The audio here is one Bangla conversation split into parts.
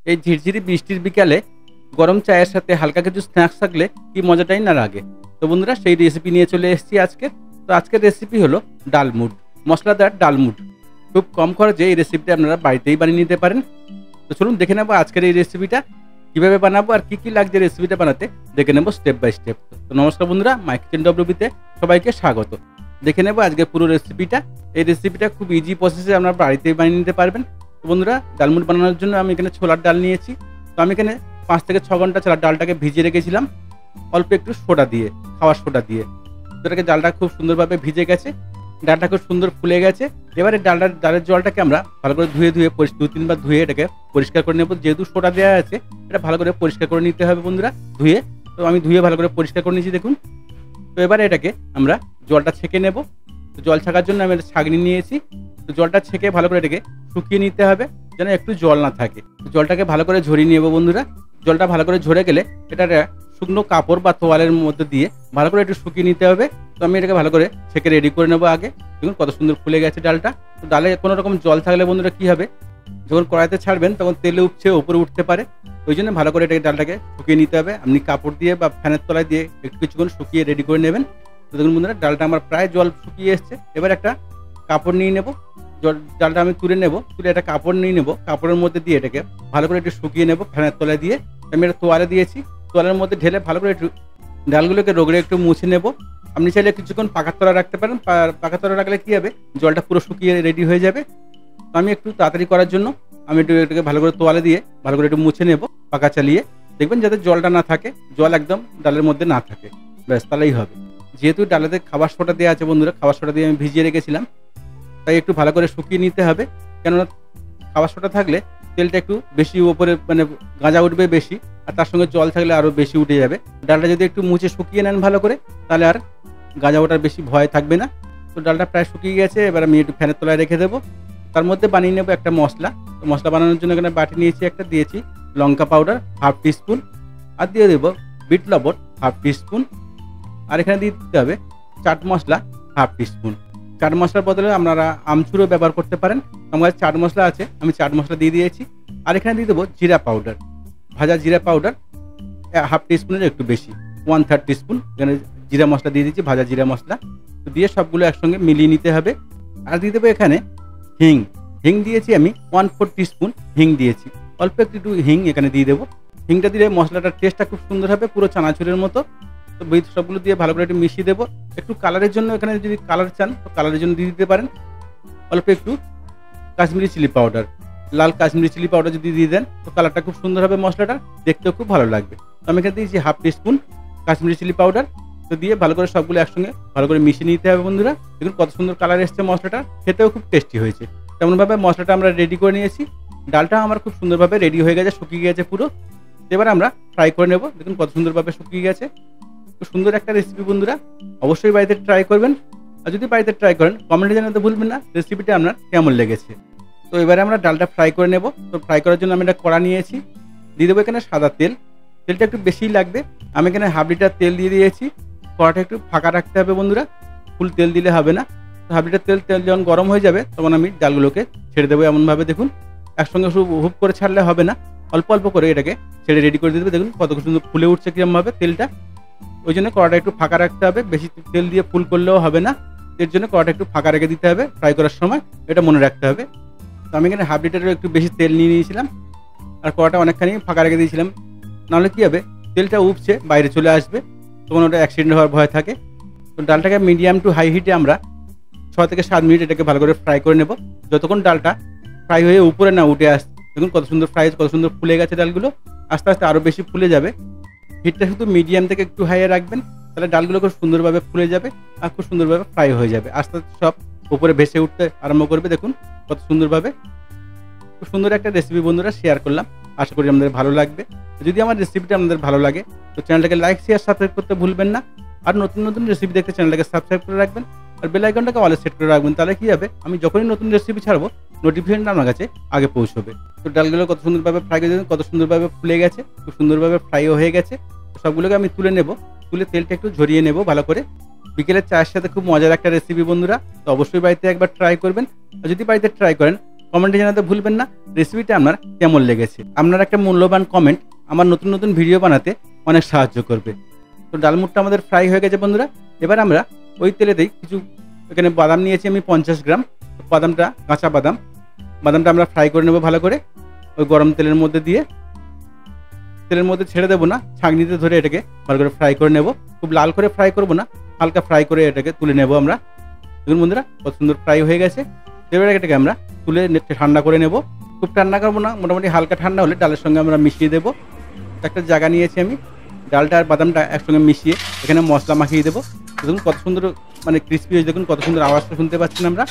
এই ঝিরঝিরি বৃষ্টির বিকালে গরম চায়ের সাথে হালকা কিছু স্ন্যাক্স থাকলে কি মজাটাই না লাগে। তো বন্ধুরা, সেই রেসিপি নিয়ে চলে এসেছি আজকের। তো আজকের রেসিপি হলো ডালমুড, মশলাদার ডালমুড। খুব কম খরচে এই রেসিপিটা আপনারা বাড়িতেই বানিয়ে নিতে পারেন। তো চলুন দেখে নেবো আজকের এই রেসিপিটা কীভাবে বানাবো আর কী লাগছে রেসিপিটা বানাতে, দেখে নেবো স্টেপ বাই স্টেপ। তো নমস্কার বন্ধুরা, মাই কিচেন ডব্লিউবিতে সবাইকে স্বাগত। দেখে নেবো আজকে পুরো রেসিপিটা। এই রেসিপিটা খুব ইজি প্রসেসে আপনারা বাড়িতেই বানিয়ে নিতে পারবেন। তো বন্ধুরা, ডালমুড বানানোর জন্য আমি এখানে ছোলার ডাল নিয়েছি। তো আমি এখানে 5 থেকে 6 ঘন্টা ছোলার ডালটাকে ভিজিয়ে রেখেছিলাম অল্প একটু সোডা দিয়ে, খাওয়ার সোডা দিয়ে। এটাকে ডালটা খুব সুন্দরভাবে ভিজে গেছে, ডালটা খুব সুন্দর ফুলে গেছে। এবারে ডালের জলটাকে আমরা ভালো করে ধুয়ে 2-3 বার ধুয়ে এটাকে পরিষ্কার করে নেব। যেহেতু সোডা দেওয়া আছে, এটা ভালো করে পরিষ্কার করে নিতে হবে বন্ধুরা ধুয়ে। তো আমি ধুয়ে ভালো করে পরিষ্কার করে নিয়েছি দেখুন। তো এবারে এটাকে আমরা জলটা ছেঁকে নেব। তো জল ছাঁকার জন্য আমি ছাঁকনি নিয়েছি। তো জলটা ছেঁকে ভালো করে এটাকে শুকিয়ে নিতে হবে, যেন একটু জল না থাকে। জলটাকে ভালো করে ঝরিয়ে নেব বন্ধুরা। জলটা ভালো করে ঝরে গেলে এটা শুকনো কাপড় বা তোয়ালের মধ্যে দিয়ে ভালো করে একটু শুকিয়ে নিতে হবে। তো আমি এটাকে ভালো করে ছেঁকে রেডি করে নেবো আগে। দেখুন কত সুন্দর ফুলে গেছে ডালটা। তো ডালে কোনো রকম জল থাকলে বন্ধুরা কী হবে, যখন কড়াইতে ছাড়বেন তখন তেলে উপছে উপরে উঠতে পারে। ওই জন্য ভালো করে এটাকে ডালটাকে শুকিয়ে নিতে হবে। আপনি কাপড় দিয়ে বা ফ্যানের তলায় দিয়ে একটু কিছুক্ষণ শুকিয়ে রেডি করে নেবেন। তো দেখুন বন্ধুরা, ডালটা আমার প্রায় জল শুকিয়ে এসছে। এবার একটা কাপড় নিয়ে নেব, ডালটা আমি তুলে নেব। তুলে একটা কাপড় নিয়ে নেব, কাপড়ের মধ্যে দিয়ে এটাকে ভালো করে একটু শুকিয়ে নেব ফ্যানের তলায় দিয়ে। আমি এটা তোয়ালে দিয়েছি, তোয়ালের মধ্যে ঢেলে ভালো করে একটু ডালগুলোকে রগড়ে একটু মুছে নেব। আপনি চাইলে কিছুক্ষণ পাখার তলা রাখতে পারেন। পাখার তলা রাখলে কী হবে, জলটা পুরো শুকিয়ে রেডি হয়ে যাবে। তো আমি একটু তাড়াতাড়ি করার জন্য আমি এটাকে ভালো করে তোয়ালে দিয়ে ভালো করে একটু মুছে নেব পাখা চালিয়ে। দেখবেন যাতে জলটা না থাকে, জল একদম ডালের মধ্যে না থাকে, ব্যাস তাহলেই হবে। যেহেতু ডালেতে খাবার সোডা দেওয়া আছে বন্ধুরা, খাবার সোডা দিয়ে আমি ভিজিয়ে রেখেছিলাম, তাই একটু ভালো করে শুকিয়ে নিতে হবে। কেননা খাবার সোডা থাকলে তেলটা একটু বেশি ওপরে মানে গাঁজা উঠবে বেশি, আর তার সঙ্গে জল থাকলে আরও বেশি উঠে যাবে। ডালটা যদি একটু মুছে শুকিয়ে নেন ভালো করে, তাহলে আর গাঁজা ওঠার বেশি ভয় থাকবে না। তো ডালটা প্রায় শুকিয়ে গেছে। এবার আমি একটু ফ্যানের তলায় রেখে দেবো। তার মধ্যে বানিয়ে নেবো একটা মশলা। তো মশলা বানানোর জন্য এখানে বাটি নিয়েছি একটা, দিয়েছি লঙ্কা পাউডার 1/2 টিস্পুন, আর দিয়ে দেবো বিট লবণ 1/2 টিস্পুন, আর এখানে দিয়ে দিতে হবে চাট মশলা 1/2 টিস্পুন। চাট মশলার বদলে আপনারা আমচুরও ব্যবহার করতে পারেন। আমার চাট মশলা আছে, আমি চাট মশলা দিয়ে দিয়েছি। আর এখানে দিয়ে দেবো জিরা পাউডার, ভাজা জিরা পাউডার 1/2 টিস্পুনের একটু বেশি, 1/3 টিস্পুন এখানে জিরা মশলা দিয়ে দিচ্ছি, ভাজা জিরা মশলা। তো দিয়ে সবগুলো একসঙ্গে মিলিয়ে নিতে হবে। আর দিয়ে দেবো এখানে হিং দিয়েছি আমি 1/4 টিস্পুন হিং দিয়েছি। অল্প একটু হিং এখানে দিয়ে দেবো। হিংটা দিলে মশলাটার টেস্টটা খুব সুন্দর হবে, পুরো চানাচুরের মতো। তো সবগুলো দিয়ে ভালো করে একটু মিশিয়ে দেবো। একটু কালারের জন্য এখানে যদি কালার চান তো কালারের জন্য দিয়ে দিতে পারেন। অল্প একটু কাশ্মীরি চিলি পাউডার, লাল কাশ্মীরি চিলি পাউডার যদি দিয়ে দেন তো কালারটা খুব সুন্দর হবে, মশলাটা দেখতেও খুব ভালো লাগবে। তো আমি এখানে দিয়েছি 1/2 টিস্পুন কাশ্মীরি চিলি পাউডার। তো দিয়ে ভালো করে সবগুলো একসঙ্গে ভালো করে মিশিয়ে নিতে হবে বন্ধুরা। দেখুন কত সুন্দর কালার এসছে, মশলাটা খেতেও খুব টেস্টি হয়েছে। তেমনভাবে মশলাটা আমরা রেডি করে নিয়েছি। ডালটা আমার খুব সুন্দরভাবে রেডি হয়ে গেছে, শুকিয়ে গেছে পুরো। এবার আমরা ফ্রাই করে নেব। দেখুন কত সুন্দরভাবে শুকিয়ে গেছে। খুব সুন্দর একটা রেসিপি বন্ধুরা, অবশ্যই বাড়িতে ট্রাই করবেন। আর যদি বাড়িতে ট্রাই করেন কমেন্টে জানাতে ভুলবেন না রেসিপিটা আপনার কেমন লেগেছে। তো এবারে আমরা ডালটা ফ্রাই করে নেব। তো ফ্রাই করার জন্য আমি একটা কড়া নিয়েছি, দিয়ে দেবো এখানে সাদা তেল। তেলটা একটু বেশিই লাগবে। আমি এখানে 1/2 লিটার তেল দিয়ে দিয়েছি। কড়াটা একটু ফাঁকা রাখতে হবে বন্ধুরা, ফুল তেল দিলে হবে না। তো 1/2 লিটার তেল যখন গরম হয়ে যাবে তখন আমি ডালগুলোকে ছেড়ে দেবো এমনভাবে। দেখুন একসঙ্গে শুধু হুপ করে ছাড়লে হবে না, অল্প অল্প করে এটাকে ছেড়ে রেডি করে দেবে। দেখুন কত সুন্দর ফুলে উঠছে কিরমভাবে তেলটা। ওই জন্য কড়াটা একটু ফাঁকা রাখতে হবে, বেশি তেল দিয়ে ফুল করলেও হবে না। এর জন্য কড়াটা একটু ফাঁকা রেখে দিতে হবে ফ্রাই করার সময়, এটা মনে রাখতে হবে। তো আমি এখানে 1/2 লিটারের একটু বেশি তেল নিয়ে নিয়েছিলাম, আর কড়াটা অনেকখানি ফাঁকা রেখে দিয়েছিলাম। নাহলে কী হবে, তেলটা উপচে বাইরে চলে আসবে, তখন ওটা অ্যাক্সিডেন্ট হওয়ার ভয় থাকে। তো ডালটাকে মিডিয়াম টু হাই হিটে আমরা 6 থেকে 7 মিনিট এটাকে ভালো করে ফ্রাই করে নেব, যতক্ষণ ডালটা ফ্রাই হয়ে উপরে না উঠে আসে। দেখুন কত সুন্দর ফ্রাই, কত সুন্দর ফুলে গেছে ডালগুলো। আস্তে আস্তে আরও বেশি ফুলে যাবে। হিটটা শুধু মিডিয়াম থেকে একটু হাইয়ে রাখবেন, তাহলে ডালগুলো খুব সুন্দরভাবে ফুলে যাবে আর খুব সুন্দরভাবে ফ্রাই হয়ে যাবে। আস্তে আস্তে সব উপরে ভেসে উঠতে আরম্ভ করবে। দেখুন কত সুন্দরভাবে। খুব সুন্দর একটা রেসিপি বন্ধুরা শেয়ার করলাম, আশা করি আপনাদের ভালো লাগবে। যদি আমার রেসিপিটা আপনাদের ভালো লাগে তো চ্যানেলটাকে লাইক শেয়ার সাবস্ক্রাইব করতে ভুলবেন না। আর নতুন নতুন রেসিপি দেখতে চ্যানেলটাকে সাবস্ক্রাইব করে রাখবেন, আর বেল আইকনটাকে অলে সেট করে রাখবেন। তাহলে কী হবে, আমি যখনই নতুন রেসিপি ছাড়বো নোটিফিকেশনটা আমার কাছে আগে পৌঁছবে। তো ডালগুলো কত সুন্দরভাবে ফ্রাই করে দেবেন, কত সুন্দরভাবে ফুলে গেছে, খুব সুন্দরভাবে ফ্রাইও হয়ে গেছে। সবগুলোকে আমি তুলে নেব, তুলে তেলটা একটু ঝরিয়ে নেব ভালো করে। বিকেলের চায়ের সাথে খুব মজার একটা রেসিপি বন্ধুরা, তো অবশ্যই বাড়িতে একবার ট্রাই করবেন। আর যদি বাড়িতে ট্রাই করেন কমেন্টে জানাতে ভুলবেন না রেসিপিটা আপনার কেমন লেগেছে। আপনার একটা মূল্যবান কমেন্ট আমার নতুন নতুন ভিডিও বানাতে অনেক সাহায্য করবে। তো ডালমুটটা আমাদের ফ্রাই হয়ে গেছে বন্ধুরা। এবার আমরা ওই তেলেতেই কিছু এখানে বাদাম নিয়েছি আমি 50 গ্রাম। বাদামটা কাঁচা বাদামটা আমরা ফ্রাই করে নেব ভালো করে। ওই গরম তেলের মধ্যে দিয়ে তেলের মধ্যে ছেড়ে দেবো না, ছাঁকনিতে ধরে এটাকে ভালো করে ফ্রাই করে নেব। খুব লাল করে ফ্রাই করবো না, হালকা ফ্রাই করে এটাকে তুলে নেব আমরা। দেখুন বন্ধুরা কত সুন্দর ফ্রাই হয়ে গেছে। এবার এটাকে আমরা তুলে ঠান্ডা করে নেব। খুব ঠান্ডা করবো না, মোটামুটি হালকা ঠান্ডা হলে ডালের সঙ্গে আমরা মিশিয়ে দেবো। একটা জায়গা নিয়েছি আমি, ডালটা আর বাদামটা একসঙ্গে মিশিয়ে এখানে মশলা মাখিয়ে দেবো। দেখুন কত সুন্দর মানে ক্রিস্পি হয়েছে, দেখুন কত সুন্দর আওয়াজটা শুনতে পাচ্ছেন আমরা।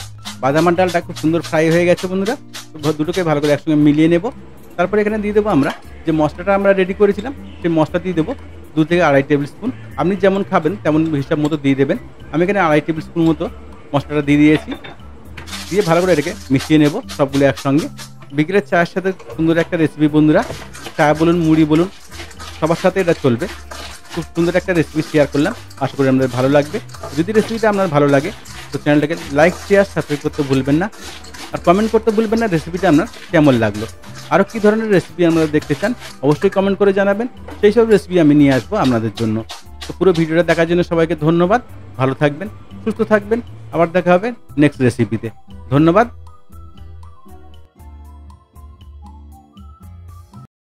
বাদাম আর ডালটা খুব সুন্দর ফ্রাই হয়ে গেছে বন্ধুরা। দুটোকে ভালো করে একসঙ্গে মিলিয়ে নেব। তারপরে এখানে দিয়ে দেবো আমরা যে মশলাটা আমরা রেডি করেছিলাম, সেই মশলা দিয়ে দেবো 2 থেকে 2.5 টেবিল স্পুন। আপনি যেমন খাবেন তেমন হিসাব মতো দিয়ে দেবেন। আমি এখানে 2.5 টেবিল স্পুন মতো মশলাটা দিয়ে দিয়েছি। দিয়ে ভালো করে এটাকে মিশিয়ে নেব সবগুলো একসঙ্গে। বিকেলের চায়ের সাথে সুন্দর একটা রেসিপি বন্ধুরা। চা বলুন, মুড়ি বলুন, সবার সাথে এটা চলবে। খুব সুন্দর একটা রেসিপি শেয়ার করলাম, আশা করি আপনাদের ভালো লাগবে। যদি রেসিপিটা আপনার ভালো লাগে তো চ্যানেলটাকে লাইক, শেয়ার, সাবস্ক্রাইব করতে ভুলবেন না। আর কমেন্ট করতে ভুলবেন না রেসিপিটা আপনার কেমন লাগলো। আরও কী ধরনের রেসিপি আপনারা দেখতে চান অবশ্যই কমেন্ট করে জানাবেন। সেই সব রেসিপি আমি নিয়ে আসবো আপনাদের জন্য। তো পুরো ভিডিওটা দেখার জন্য সবাইকে ধন্যবাদ। ভালো থাকবেন, সুস্থ থাকবেন। আবার দেখা হবে নেক্সট রেসিপিতে। ধন্যবাদ।